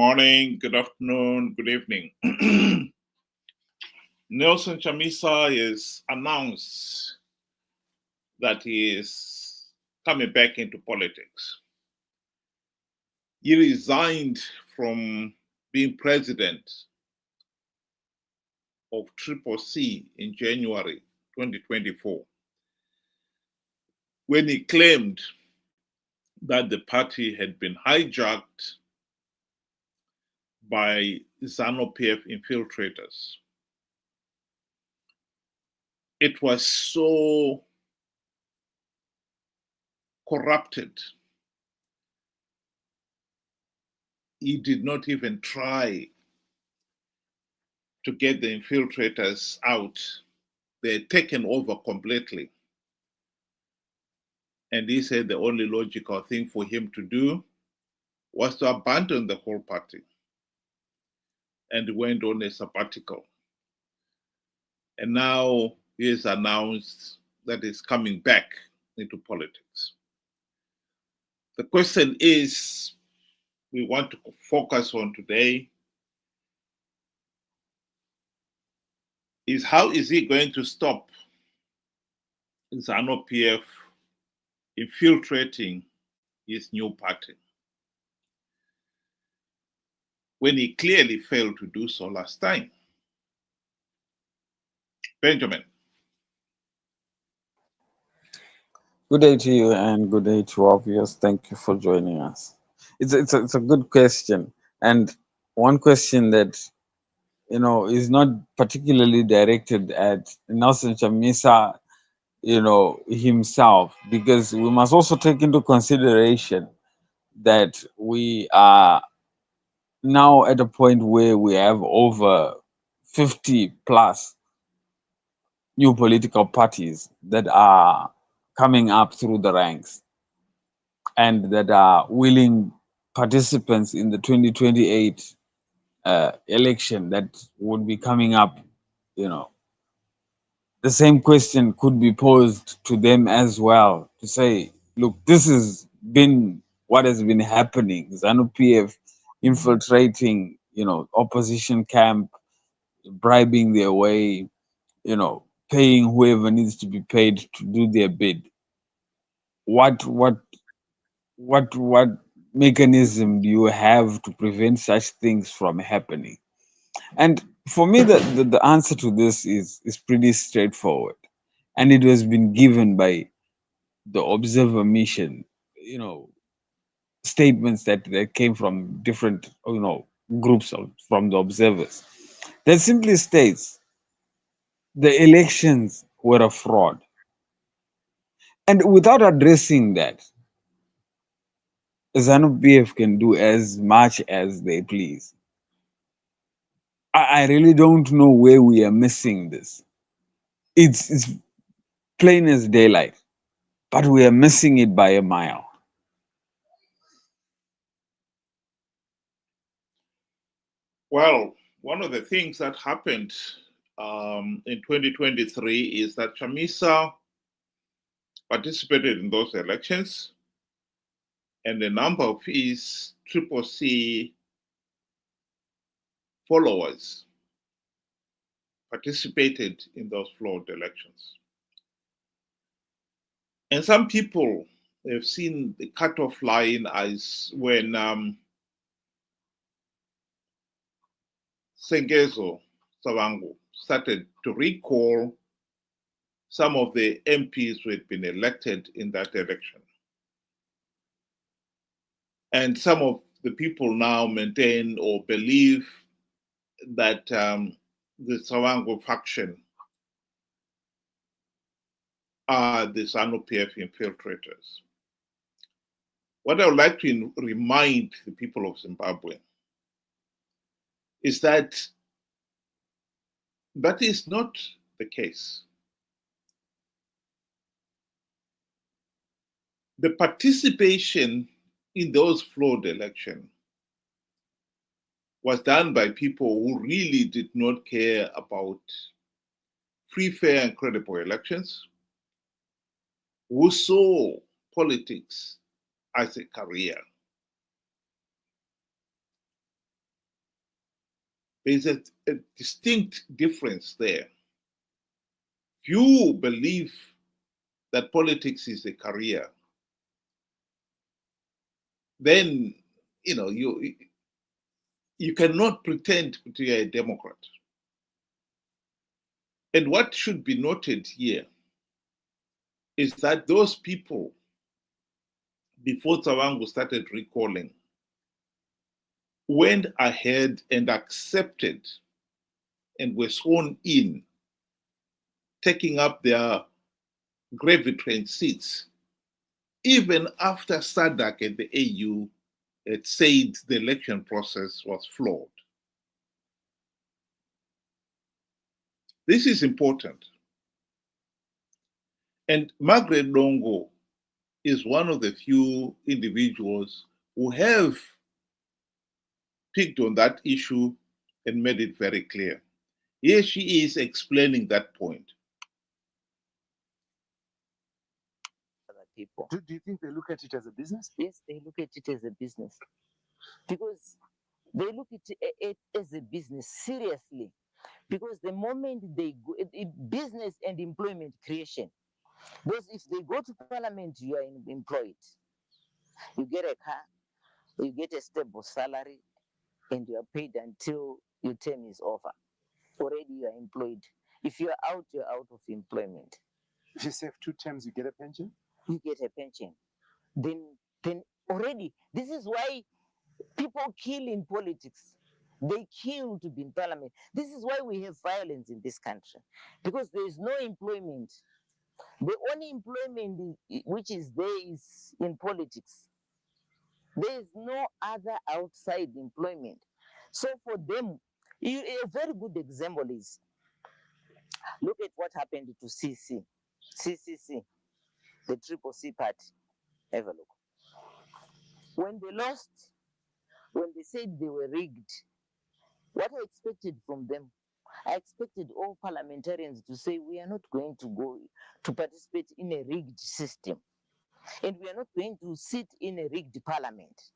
morning, good afternoon, good evening. Nelson Chamisa has announced that he is coming back into politics. He resigned from being president of CCC in January 2024 when he claimed that the party had been hijacked by ZANU-PF infiltrators. It was so corrupted, he did not even try to get the infiltrators out. They had taken over completely. And he said the only logical thing for him to do was to abandon the whole party, and went on a sabbatical. And now he has announced that he's coming back into politics. The question is, we want to focus on today, is how is he going to stop ZANU-PF infiltrating his new party when he clearly failed to do so last time? Benjamin. Good day to you and good day to Obvious. Thank you for joining us. It's a good question, and one question that is not particularly directed at Nelson Chamisa, himself, because we must also take into consideration that we are now at a point where we have over 50 plus new political parties that are coming up through the ranks and that are willing participants in the 2028 election that would be coming up. The same question could be posed to them as well, to say, look, this has been what has been happening. ZANU-PF infiltrating, opposition camp, bribing their way, paying whoever needs to be paid to do their bid. What mechanism do you have to prevent such things from happening? And for me, the answer to this is pretty straightforward, and it has been given by the observer mission, statements that came from different groups from the observers, that simply states the elections were a fraud. And without addressing that, ZANU-PF can do as much as they please. I really don't know where we are missing this. It's plain as daylight, but we are missing it by a mile. Well, one of the things that happened in 2023 is that Chamisa participated in those elections, and a number of his CCC followers participated in those flawed elections. And some people have seen the cutoff line as when Sengezo Savangu started to recall some of the MPs who had been elected in that election. And some of the people now maintain or believe that the Savangu faction are the ZANU-PF infiltrators. What I would like to remind the people of Zimbabwe is that that is not the case. The participation in those flawed elections was done by people who really did not care about free, fair, and credible elections, who saw politics as a career. There's a distinct difference there. If you believe that politics is a career, then you cannot pretend to be a Democrat. And what should be noted here is that those people, before Tsavangu started recalling, went ahead and accepted and were sworn in, taking up their gravy train seats, even after SADC and the AU had said the election process was flawed. This is important. And Margaret Longo is one of the few individuals who have picked on that issue and made it very clear. Here she is explaining that point. People. Do you think they look at it as a business? Yes, they look at it as a business. Because they look at it as a business seriously. Because the moment they go, business and employment creation, because if they go to parliament, you are employed. You get a car, you get a stable salary, and you are paid until your term is over. Already you are employed. If you are out, you're out of employment. If you serve 2 terms, you get a pension? You get a pension. Then already, this is why people kill in politics. They kill to be in parliament. This is why we have violence in this country, because there is no employment. The only employment which is there is in politics. There is no other outside employment. So for them, a very good example is, look at what happened to CCC, the Triple C party. Have a look. When they lost, when they said they were rigged, what I expected from them, I expected all parliamentarians to say, we are not going to go to participate in a rigged system. And we are not going to sit in a rigged parliament.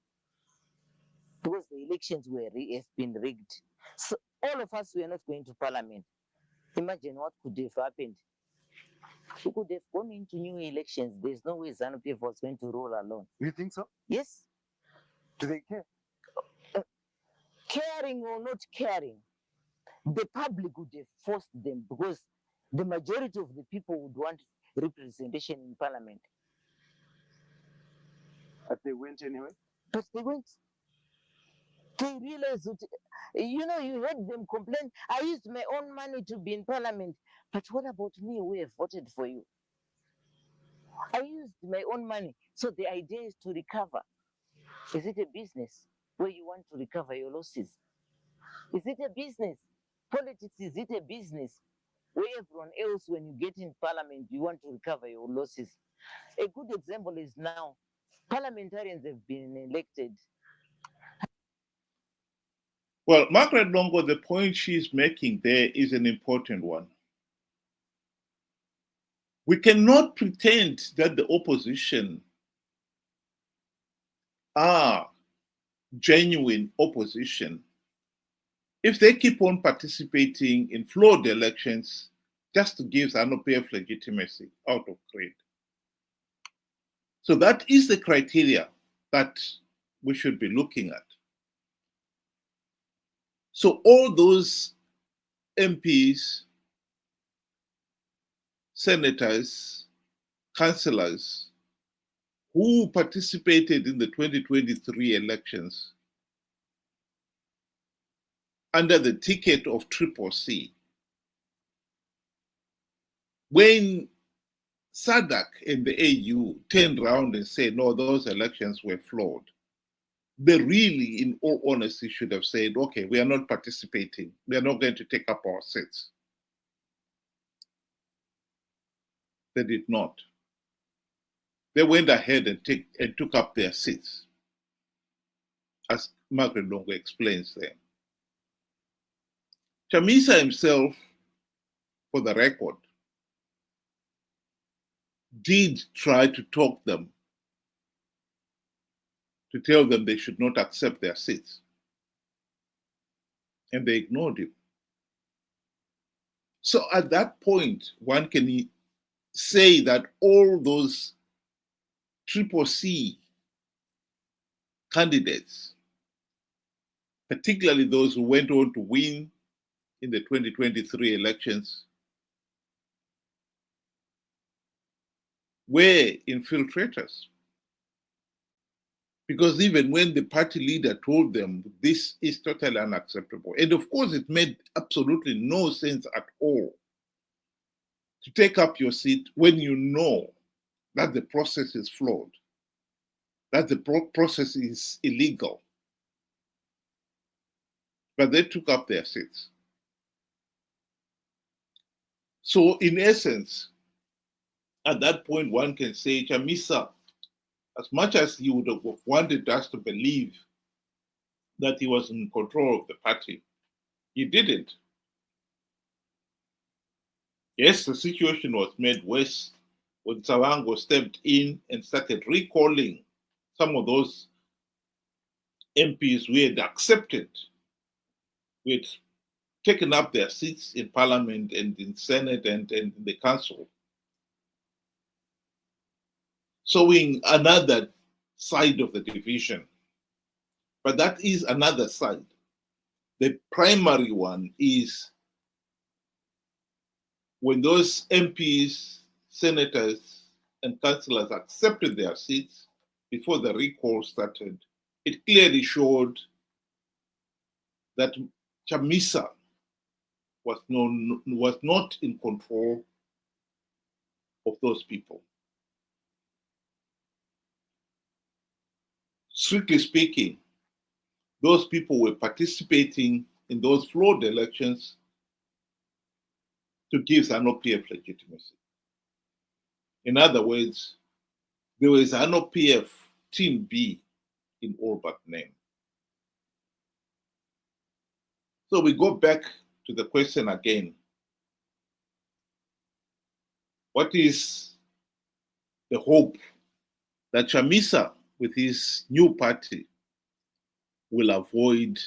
Because the elections have been rigged. So all of us were not going to parliament. Imagine what could have happened. We could have gone into new elections. There's no way ZANU-PF was going to rule alone. You think so? Yes. Do they care? Caring or not caring, the public would have forced them, because the majority of the people would want representation in parliament. But they went anyway? But they went. They realized that, you heard them complain, I used my own money to be in parliament. But what about me who have voted for you? I used my own money. So the idea is to recover. Is it a business where you want to recover your losses? Is it a business? Politics, is it a business where everyone else, when you get in parliament, you want to recover your losses? A good example is now, parliamentarians have been elected. Well, Margaret Longo, the point she's making there is an important one. We cannot pretend that the opposition are genuine opposition if they keep on participating in flawed elections just to give ZANU-PF legitimacy out of greed. So that is the criteria that we should be looking at. So all those MPs, senators, councillors who participated in the 2023 elections under the ticket of Triple C, when SADC and the AU turned around and said, no, those elections were flawed, they really, in all honesty, should have said, okay, we are not participating. We are not going to take up our seats. They did not. They went ahead and took up their seats, as Margaret Longo explains there. Chamisa himself, for the record, did try to talk them, to tell them they should not accept their seats. and they ignored him. So at that point, one can say that all those triple C candidates, particularly those who went on to win in the 2023 elections, were infiltrators. Because even when the party leader told them this is totally unacceptable, and of course it made absolutely no sense at all to take up your seat when you know that the process is flawed, that the process is illegal. But they took up their seats. So in essence, at that point, one can say Chamisa, as much as he would have wanted us to believe that he was in control of the party, he didn't. Yes, the situation was made worse when Savango stepped in and started recalling some of those MPs we had accepted, we had taken up their seats in parliament and in Senate and in the council, showing another side of the division. But that is another side. The primary one is when those MPs, senators, and councillors accepted their seats before the recall started, it clearly showed that Chamisa was not in control of those people. Strictly speaking, those people were participating in those flawed elections to give ZANU-PF legitimacy. In other words, there was ZANU-PF Team B in all but name. So we go back to the question again. What is the hope that Chamisa, with his new party, will avoid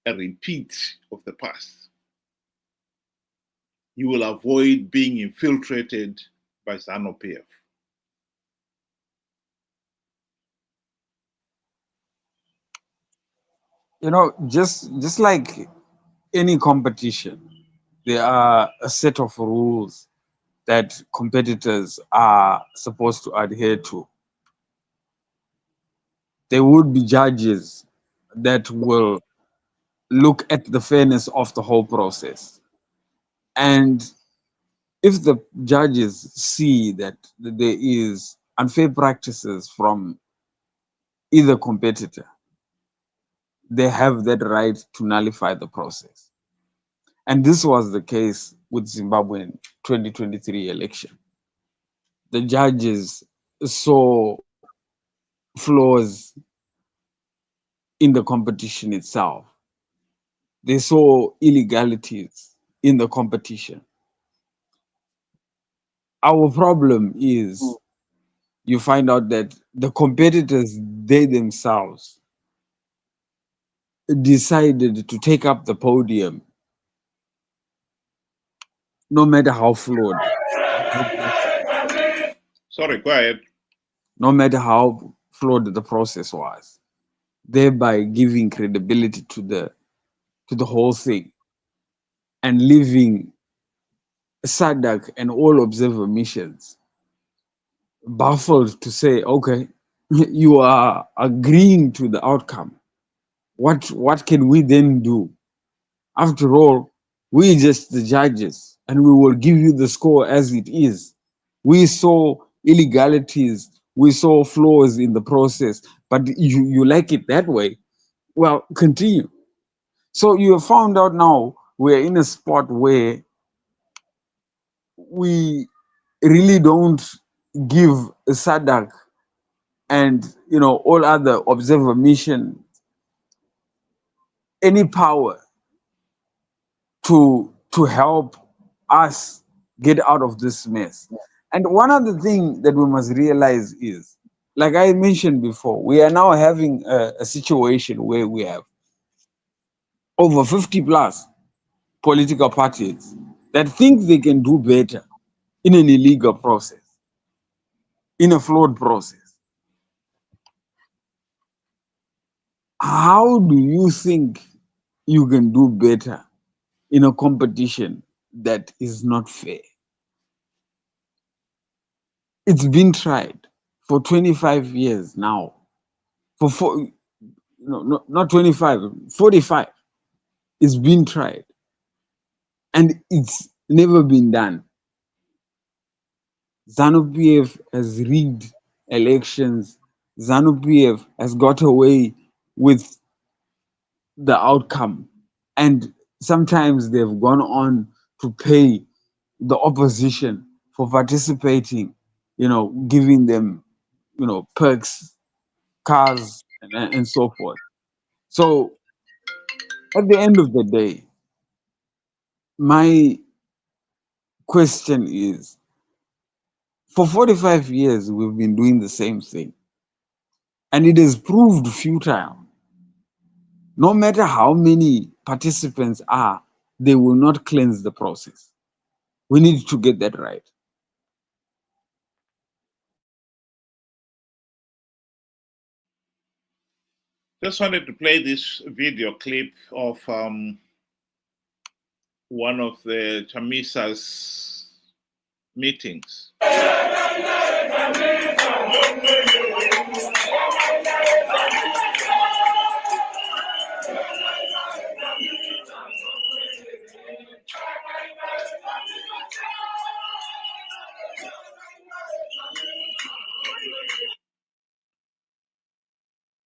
a repeat of the past? You will avoid being infiltrated by ZANU-PF. You know, just like any competition, there are a set of rules that competitors are supposed to adhere to. There would be judges that will look at the fairness of the whole process. And if the judges see that there is unfair practices from either competitor, they have that right to nullify the process. And this was the case with Zimbabwean 2023 election. The judges saw flaws in the competition itself. They saw illegalities in the competition. Our problem is you find out that the competitors, they themselves, decided to take up the podium no matter how flawed the whole process, Sorry, go ahead. no matter how flawed the process was, thereby giving credibility to the whole thing and leaving SADC and all observer missions baffled to say, okay, you are agreeing to the outcome. What can we then do? After all, we just the judges, and we will give you the score as it is. We saw illegalities, we saw flaws in the process, but you like it that way. Well, continue. So you have found out now we're in a spot where we really don't give SADC and all other observer mission any power to help us get out of this mess. And one other thing that we must realize is, like I mentioned before, we are now having a situation where we have over 50 plus political parties that think they can do better in an illegal process, in a flawed process. How do you think you can do better in a competition that is not fair? It's been tried for 25 years now. No, not 25, 45. It's been tried and it's never been done. ZANU-PF has rigged elections. ZANU-PF has got away with the outcome. And sometimes they've gone on to pay the opposition for participating, giving them, perks, cars, and so forth. So at the end of the day, my question is, for 45 years, we've been doing the same thing, and it has proved futile. No matter how many participants are, they will not cleanse the process. We need to get that right. Just wanted to play this video clip of one of the Chamisa'S meetings.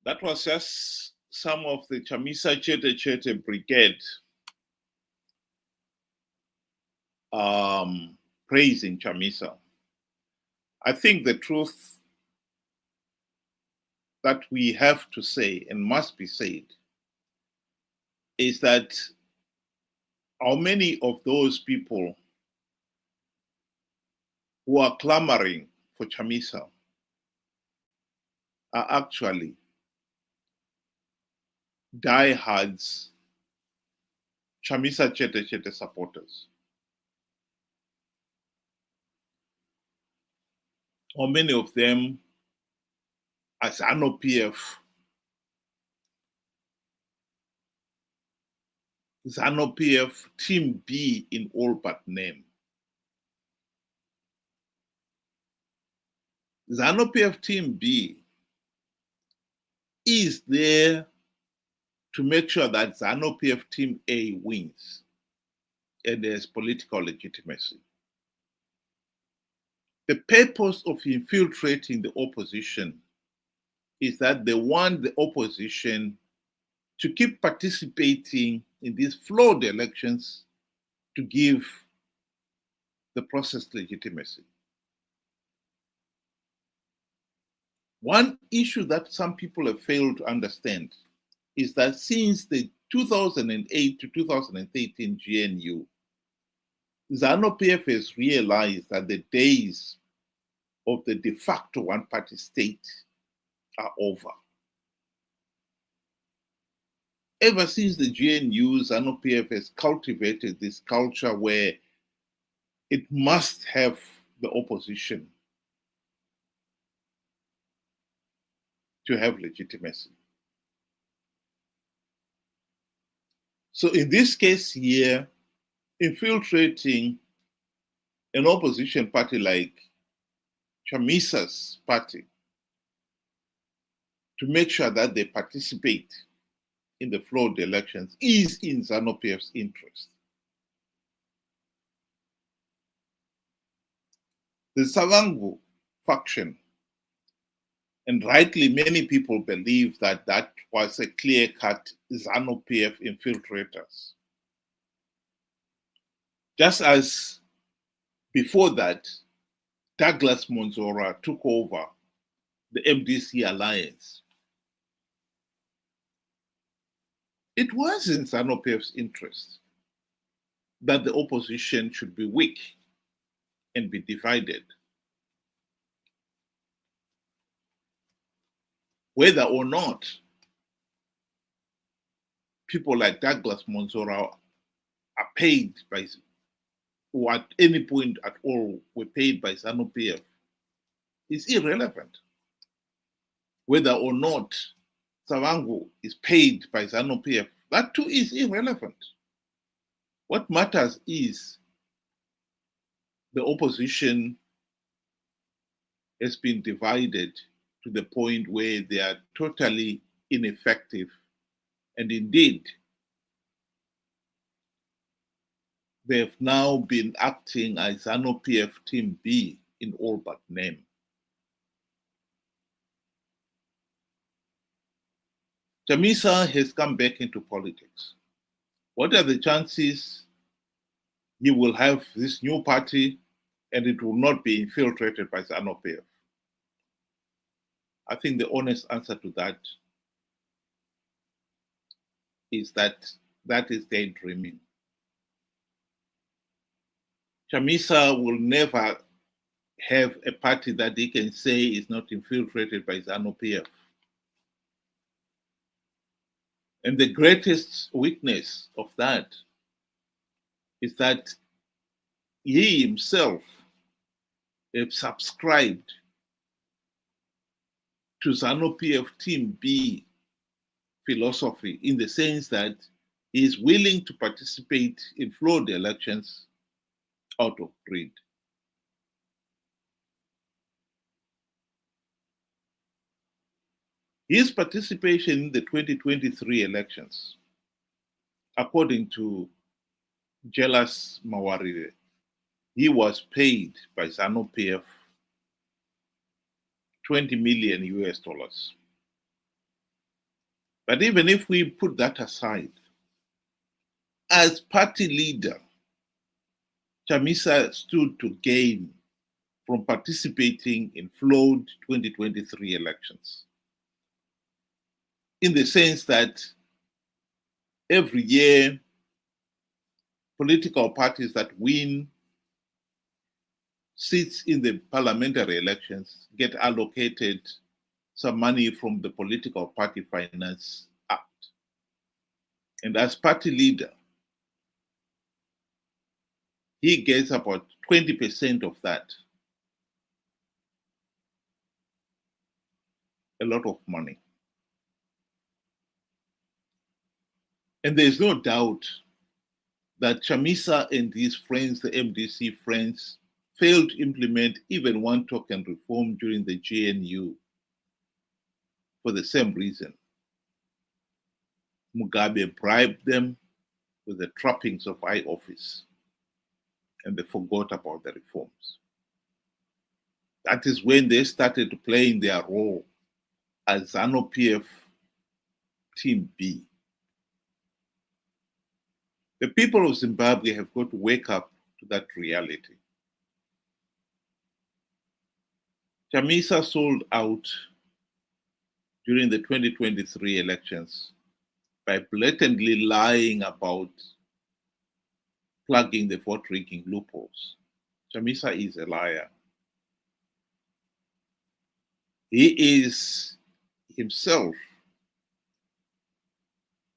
That was just some of the Chamisa'S Brigade praising Chamisa. I think the truth that we have to say and must be said is that how many of those people who are clamoring for Chamisa are actually diehards Chamisa supporters. How many of them are ZANU-PF, ZANU-PF Team B in all but name. ZANU-PF Team B is there to make sure that ZANU-PF Team A wins and there's political legitimacy. The purpose of infiltrating the opposition is that they want the opposition to keep participating in these flawed elections to give the process legitimacy. One issue that some people have failed to understand is that since the 2008 to 2013 GNU, ZANU-PF has realized that the days of the de facto one-party state are over. Ever since the GNU, ZANU-PF has cultivated this culture where it must have the opposition to have legitimacy. So in this case here, infiltrating an opposition party like Chamisa'S party to make sure that they participate in the flawed elections is in ZANU-PF's interest. The Savangu faction, and rightly many people believe that that was a clear-cut ZANU-PF infiltrators. Just as before that, Douglas Monzora took over the MDC alliance. It was in ZANU-PF's interest that the opposition should be weak and be divided. Whether or not people like Douglas Monsora are paid by, or at any point at all were paid by ZANU-PF is irrelevant. Whether or not Savango is paid by ZANU-PF, that too is irrelevant. What matters is the opposition has been divided to the point where they are totally ineffective. And indeed, they've now been acting as ZANU-PF Team B in all but name. Chamisa has come back into politics. What are the chances he will have this new party and it will not be infiltrated by ZANU-PF? I think the honest answer to that is that is daydreaming. Chamisa will never have a party that he can say is not infiltrated by ZANU-PF. And the greatest weakness of that is that he himself has subscribed to ZANU-PF Team B philosophy in the sense that he is willing to participate in flawed elections out of greed. His participation in the 2023 elections, according to Jealous Mawarire, he was paid by ZANU-PF 20 million US dollars. But even if we put that aside, as party leader, Chamisa stood to gain from participating in flawed 2023 elections, in the sense that every year, political parties that win seats in the parliamentary elections get allocated some money from the Political Party Finance Act. And as party leader, he gets about 20% of that. A lot of money. And there's no doubt that Chamisa and his friends, the MDC friends, failed to implement even one token reform during the GNU for the same reason. Mugabe bribed them with the trappings of high office, and they forgot about the reforms. That is when they started playing their role as ZANU-PF Team B. The people of Zimbabwe have got to wake up to that reality. Chamisa sold out during the 2023 elections by blatantly lying about plugging the vote rigging loopholes. Chamisa is a liar. He is himself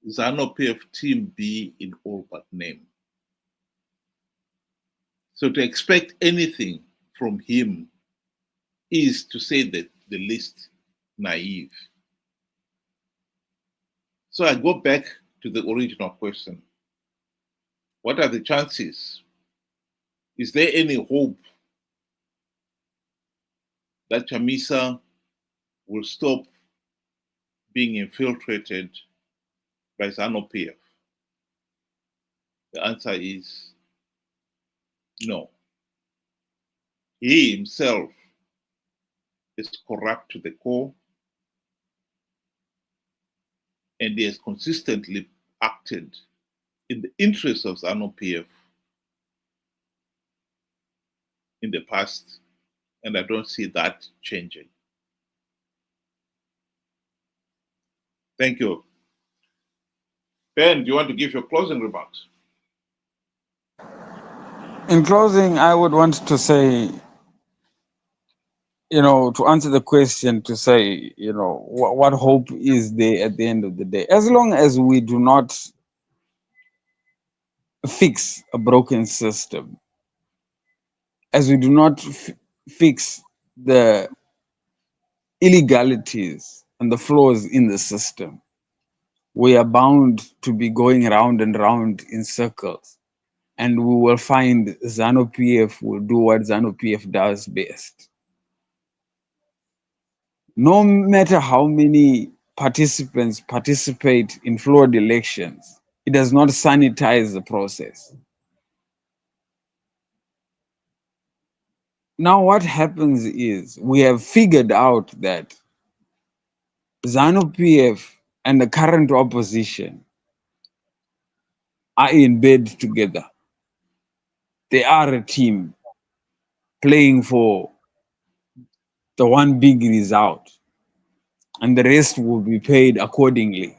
ZANU-PF Team B in all but name. So to expect anything from him is, to say the least, naive. So I go back to the original question. What are the chances? Is there any hope that Chamisa will stop being infiltrated by ZANU-PF? The answer is no. He himself is corrupt to the core, and he has consistently acted in the interests of ZANU-PF in the past, and I don't see that changing. Thank you. Ben, do you want to give your closing remarks? In closing, I would want to say to answer the question, to say, what hope is there at the end of the day? As long as we do not fix a broken system, as we do not fix the illegalities and the flaws in the system, we are bound to be going round and round in circles. And we will find ZANU PF will do what ZANU PF does best. No matter how many participants participate in flawed elections, it does not sanitize the process. Now, what happens is we have figured out that ZANU PF and the current opposition are in bed together. They are a team playing for the one big result, and the rest will be paid accordingly.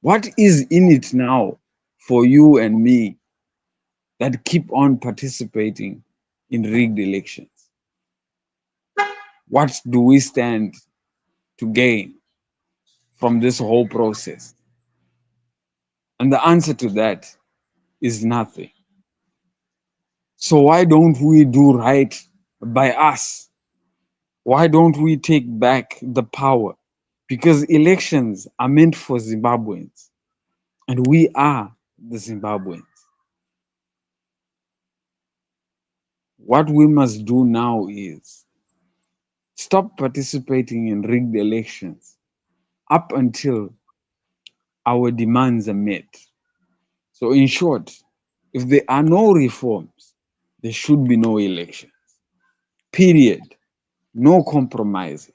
What is in it now for you and me that keep on participating in rigged elections? What do we stand to gain from this whole process? And the answer to that is nothing. So why don't we do right by us? Why don't we take back the power? Because elections are meant for Zimbabweans, and we are the Zimbabweans. What we must do now is stop participating in rigged elections up until our demands are met. So, in short, if there are no reforms, there should be no elections. Period. No compromising.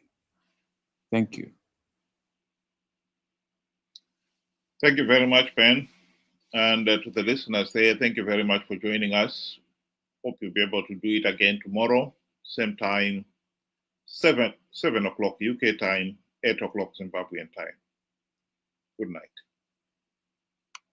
Thank you. Thank you very much, Ben. And to the listeners there, thank you very much for joining us. Hope you'll be able to do it again tomorrow, same time, 7 o'clock UK time, 8 o'clock Zimbabwean time. Good night.